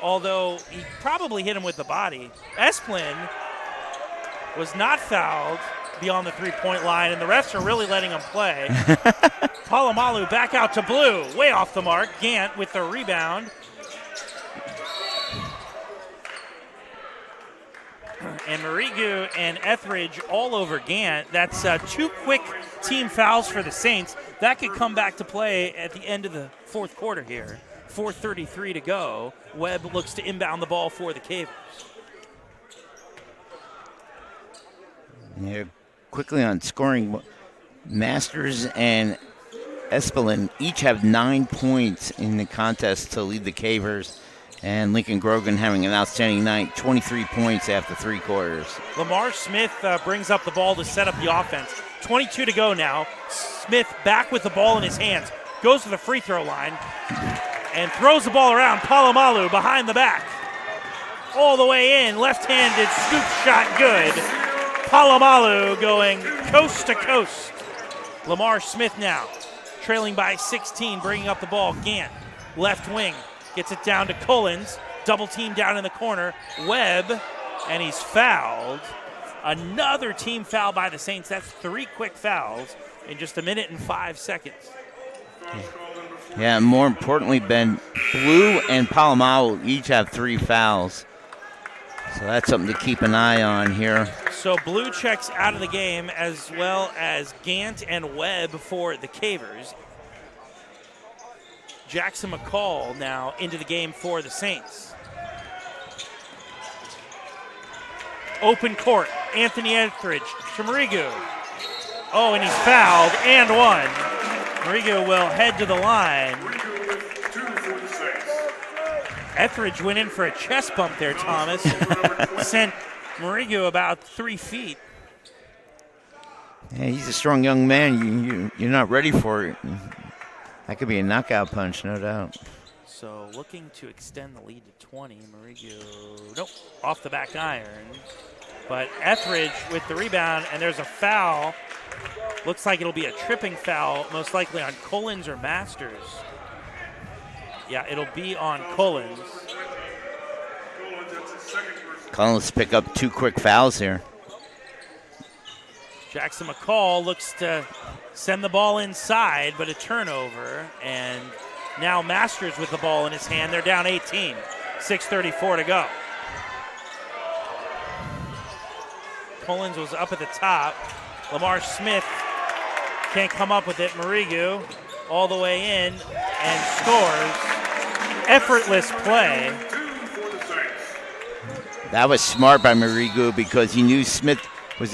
although he probably hit him with the body. Espelin was not fouled beyond the three-point line, and the refs are really letting him play. Palomalu back out to Blue, way off the mark. Gant with the rebound. and Marigu and Etheridge all over Gant. That's 2 quick team fouls for the Saints. That could come back to play at the end of the fourth quarter here. 4:33 to go. Webb looks to inbound the ball for the Cavers. Yeah, quickly on scoring, Masters and Espelin each have 9 points in the contest to lead the Cavers. And Lincoln Grogan having an outstanding night, 23 points after 3 quarters. Lamar Smith brings up the ball to set up the offense. 22 to go now. Smith back with the ball in his hands. Goes to the free throw line and throws the ball around. Palomalu behind the back. All the way in. Left-handed scoop shot good. Palomalu going coast to coast. Lamar Smith now trailing by 16, bringing up the ball. Gant, left wing. Gets it down to Collins. Double team down in the corner. Webb, and he's fouled. Another team foul by the Saints. That's 3 quick fouls in just 1 minute and 5 seconds. Yeah, and more importantly, Ben, Blue and Palomalu each have 3 fouls. So that's something to keep an eye on here. So Blue checks out of the game, as well as Gant and Webb for the Cavers. Jackson McCall now into the game for the Saints. Open court, Anthony Etheridge to Marigu. Oh, and he's fouled and 1. Marigu will head to the line. Etheridge went in for a chest bump there, Thomas. Sent Marigu about 3 feet. Yeah, he's a strong young man. You're not ready for it. That could be a knockout punch, no doubt. So looking to extend the lead to 20. Marigu, nope, off the back iron. But Etheridge with the rebound, and there's a foul. Looks like it'll be a tripping foul, most likely on Collins or Masters. Yeah, it'll be on Collins. Collins pick up 2 quick fouls here. Jackson McCall looks to send the ball inside, but a turnover. And now Masters with the ball in his hand. They're down 18. 6:34 to go. Collins was up at the top. Lamar Smith can't come up with it. Marigu all the way in and scores. Effortless play. That was smart by Marigu because he knew Smith was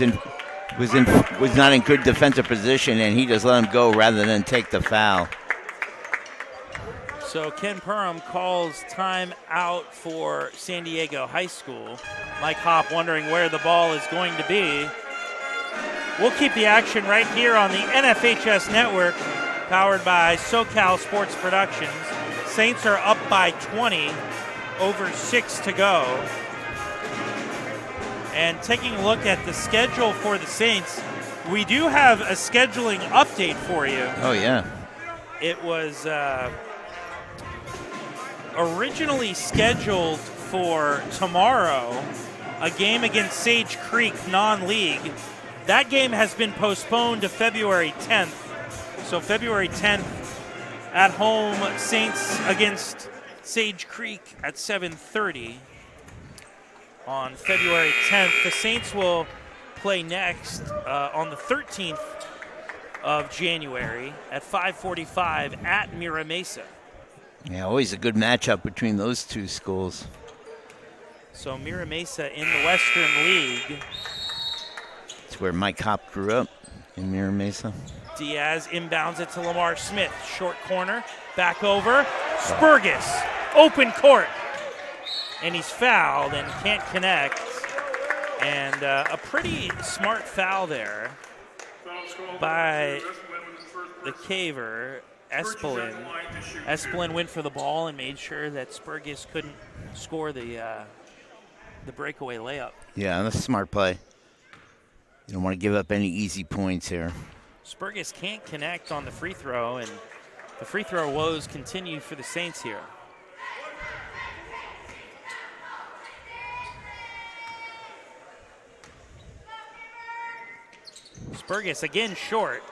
not in good defensive position, and he just let him go rather than take the foul. So Ken Perham calls time out for San Diego High School. Mike Hopp wondering where the ball is going to be. We'll keep the action right here on the NFHS Network, powered by SoCal Sports Productions. Saints are up by 20, over 6 to go. And taking a look at the schedule for the Saints, we do have a scheduling update for you. Oh, yeah. It was originally scheduled for tomorrow, a game against Sage Creek non-league. That game has been postponed to February 10th. So February 10th at home, Saints against Sage Creek at 7:30 on February 10th. The Saints will play next on the 13th of January at 5:45 at Mira Mesa. Yeah, always a good matchup between those two schools. So Mira Mesa in the Western League. It's where Mike Hopp grew up, in Mira Mesa. Diaz inbounds it to Lamar Smith. Short corner, back over. Spurgis, open court. And he's fouled and can't connect. And a pretty smart foul there by the Caver, Espelin. Espelin went for the ball and made sure that Spurgis couldn't score the breakaway layup. Yeah, that's a smart play. You don't want to give up any easy points here. Spurgis can't connect on the free throw, and the free throw woes continue for the Saints here. Spurgis again short.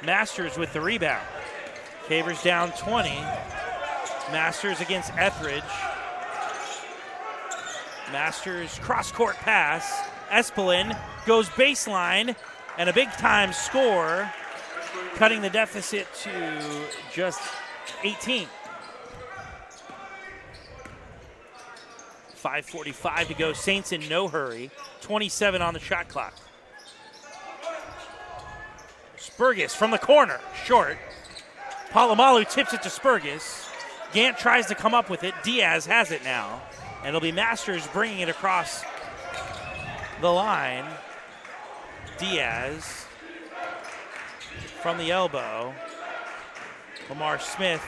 Masters with the rebound. Cavers down 20. Masters against Etheridge. Masters cross-court pass. Espelin goes baseline, and a big-time score, cutting the deficit to just 18. 5:45 to go. Saints in no hurry. 27 on the shot clock. Spurgis from the corner, short. Polamalu tips it to Spurgis. Gant tries to come up with it. Diaz has it now. And it'll be Masters bringing it across the line. Diaz from the elbow. Lamar Smith.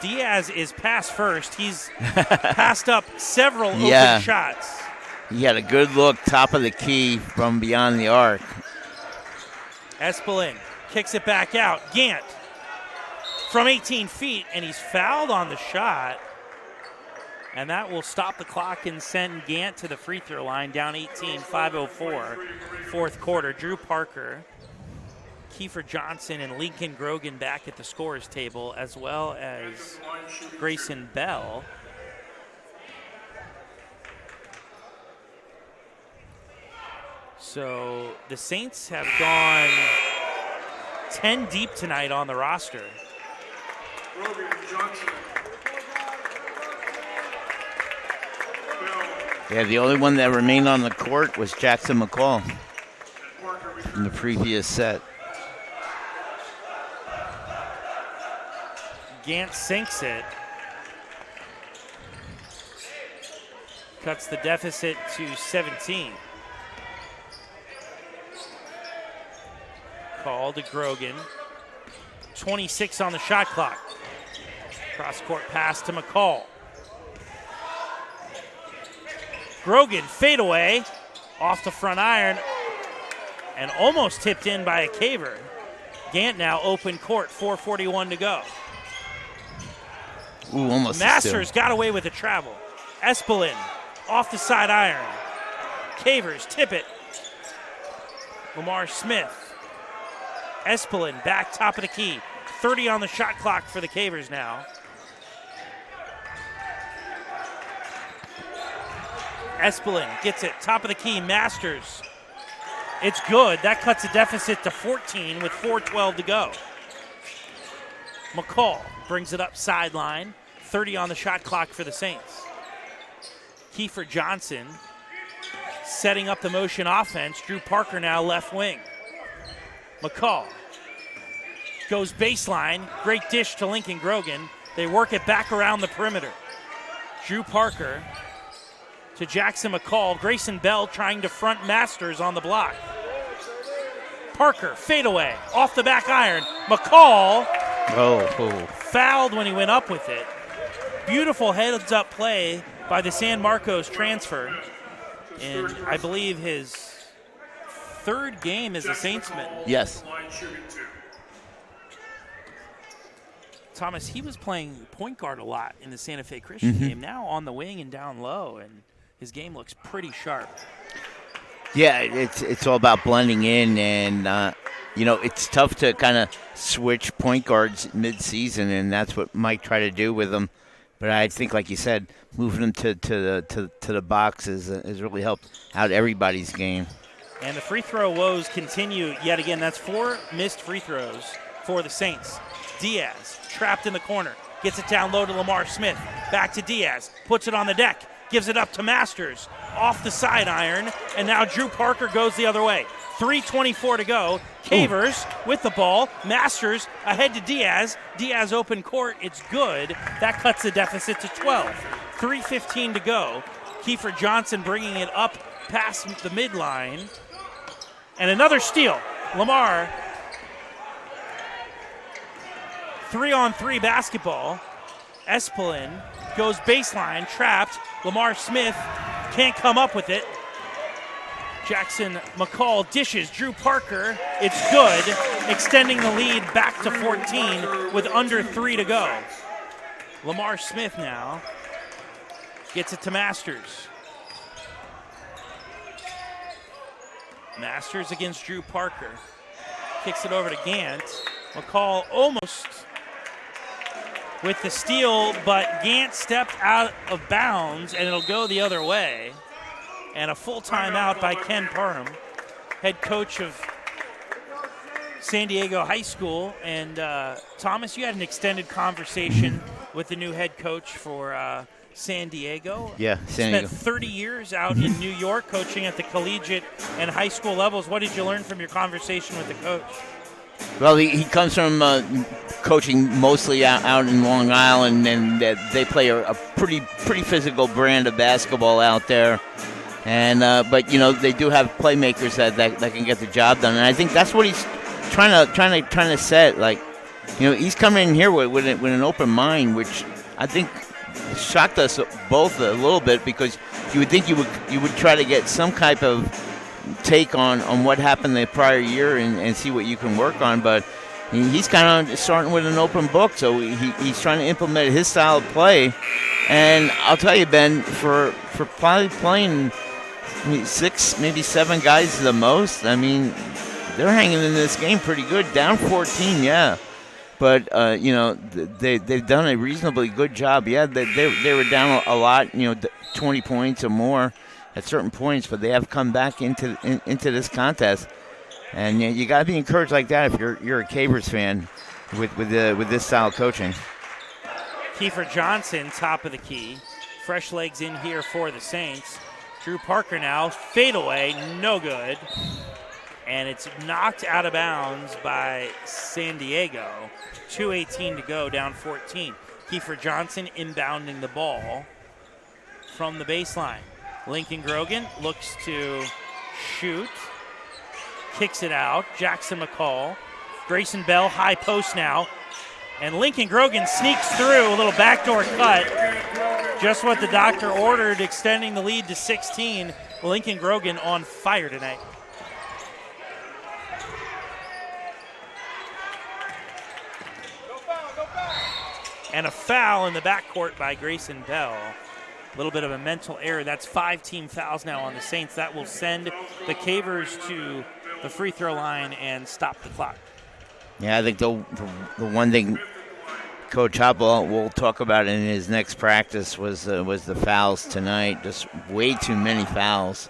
Diaz is pass first. He's passed up several open shots. He had a good look, top of the key from beyond the arc. Espelin kicks it back out. Gant from 18 feet, and he's fouled on the shot. And that will stop the clock and send Gant to the free throw line, down 18, 5:04, fourth quarter. Drew Parker, Kiefer Johnson, and Lincoln Grogan back at the scorers table, as well as Grayson Bell. So the Saints have gone 10 deep tonight on the roster. Grogan, Johnson, Bell, Yeah, the only one that remained on the court was Jackson McCall Parker, from the previous set. Gant sinks it. Cuts the deficit to 17. Call to Grogan. 26 on the shot clock. Cross-court pass to McCall. Grogan fadeaway off the front iron and almost tipped in by a caver. Gant now open court, 4:41 to go. Ooh, almost. Masters got away with the travel. Espelin off the side iron. Cavers tip it. Lamar Smith. Espelin back top of the key. 30 on the shot clock for the Cavers now. Espelin gets it top of the key. Masters. It's good. That cuts the deficit to 14 with 4:12 to go. McCall brings it up sideline. 30 on the shot clock for the Saints. Kiefer Johnson setting up the motion offense. Drew Parker now left wing. McCall goes baseline. Great dish to Lincoln Grogan. They work it back around the perimeter. Drew Parker to Jackson McCall. Grayson Bell trying to front Masters on the block. Parker, fadeaway, off the back iron. McCall fouled when he went up with it. Beautiful heads-up play by the San Marcos transfer. And I believe his third game as a Saintsman. Yes. line shooting 2. Thomas, he was playing point guard a lot in the Santa Fe Christian game. Now on the wing and down low, and his game looks pretty sharp. Yeah, it's all about blending in, and it's tough to kind of switch point guards mid-season, and that's what Mike tried to do with him. But I think, like you said, moving him to the box has really helped out everybody's game. And the free throw woes continue yet again. That's 4 missed free throws for the Saints. Diaz trapped in the corner, gets it down low to Lamar Smith. Back to Diaz, puts it on the deck, gives it up to Masters, off the side iron, and now Drew Parker goes the other way. 3:24 to go. Cavers with the ball. Masters ahead to Diaz. Diaz open court. It's good. That cuts the deficit to 12. 3:15 to go. Kiefer Johnson bringing it up past the midline. And another steal. Lamar. 3-on-3 basketball. Espelin goes baseline, trapped. Lamar Smith can't come up with it. Jackson McCall dishes. Drew Parker. It's good. Extending the lead back to 14 with under 3 to go. Lamar Smith now gets it to Masters. Masters against Drew Parker. Kicks it over to Gant. McCall almost with the steal, but Gant stepped out of bounds, and it'll go the other way. and a full timeout by Ken Parham, head coach of San Diego High School. And Thomas, you had an extended conversation with the new head coach for San Diego. Yeah, San Diego. Spent 30 years out in New York coaching at the collegiate and high school levels. What did you learn from your conversation with the coach? Well, he comes from coaching mostly out in Long Island, and they play a pretty physical brand of basketball out there. And but they do have playmakers that can get the job done, and I think that's what he's trying to set. Like, he's coming in here with an open mind, which I think shocked us both a little bit, because you would think you would try to get some type of take on what happened the prior year and see what you can work on, but he's kind of starting with an open book, so he's trying to implement his style of play. And I'll tell you, Ben, for probably playing 6, maybe 7 guys the most, I mean, they're hanging in this game pretty good. Down 14, yeah. But, they've done a reasonably good job. Yeah, they were down a lot, 20 points or more at certain points, but they have come back into this contest. And you got to be encouraged like that if you're a Cavers fan with this style of coaching. Kiefer Johnson, top of the key. Fresh legs in here for the Saints. Drew Parker now, fadeaway, no good. And it's knocked out of bounds by San Diego. 2:18 to go, down 14. Kiefer Johnson inbounding the ball from the baseline. Lincoln Grogan looks to shoot. Kicks it out. Jackson McCall. Grayson Bell, high post now. And Lincoln Grogan sneaks through, a little backdoor cut. Just what the doctor ordered, extending the lead to 16. Lincoln Grogan on fire tonight. And a foul in the backcourt by Grayson Bell. A little bit of a mental error. That's 5 team fouls now on the Saints. That will send the Cavers to the free throw line and stop the clock. Yeah, I think the one thing Coach Hopple will talk about in his next practice was the fouls tonight. Just way too many fouls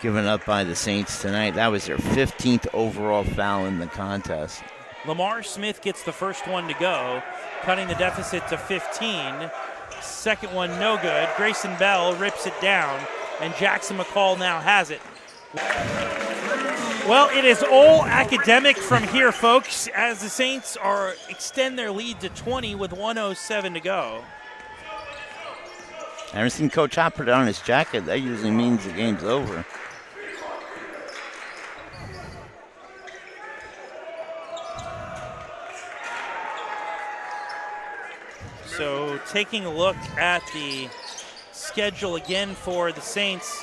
given up by the Saints tonight. That was their 15th overall foul in the contest. Lamar Smith gets the first one to go, cutting the deficit to 15. Second one, no good. Grayson Bell rips it down, and Jackson McCall now has it. Well, it is all academic from here, folks, as the Saints extend their lead to 20 with 1:07 to go. I haven't seen Coach Hop put on his jacket. That usually means the game's over. So taking a look at the schedule again for the Saints,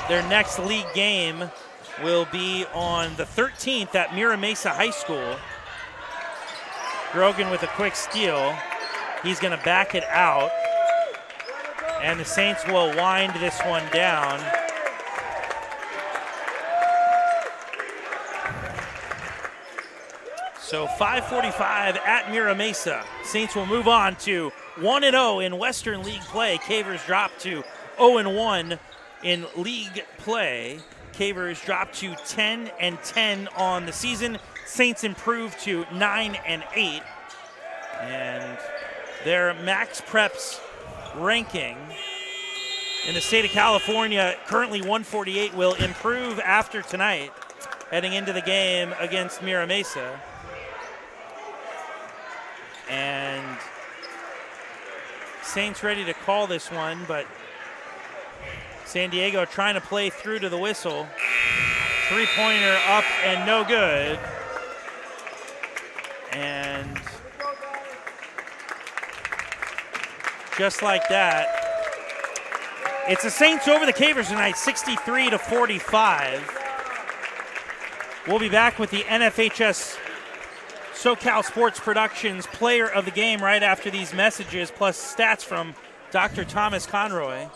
their next league game will be on the 13th at Mira Mesa High School. Grogan with a quick steal. He's going to back it out. And the Saints will wind this one down. So 5:45 at Mira Mesa. Saints will move on to 1-0 in Western League play. Cavers drop to 0-1 in league play. Cavers drop to 10-10 on the season. Saints improve to 9-8. And their Max Preps ranking in the state of California, currently 148, will improve after tonight, heading into the game against Mira Mesa. And Saints ready to call this one, but San Diego trying to play through to the whistle. Three-pointer up and no good. And just like that, it's the Saints over the Cavers tonight, 63-45. We'll be back with the NFHS SoCal Sports Productions Player of the Game right after these messages, plus stats from Dr. Thomas Conroy.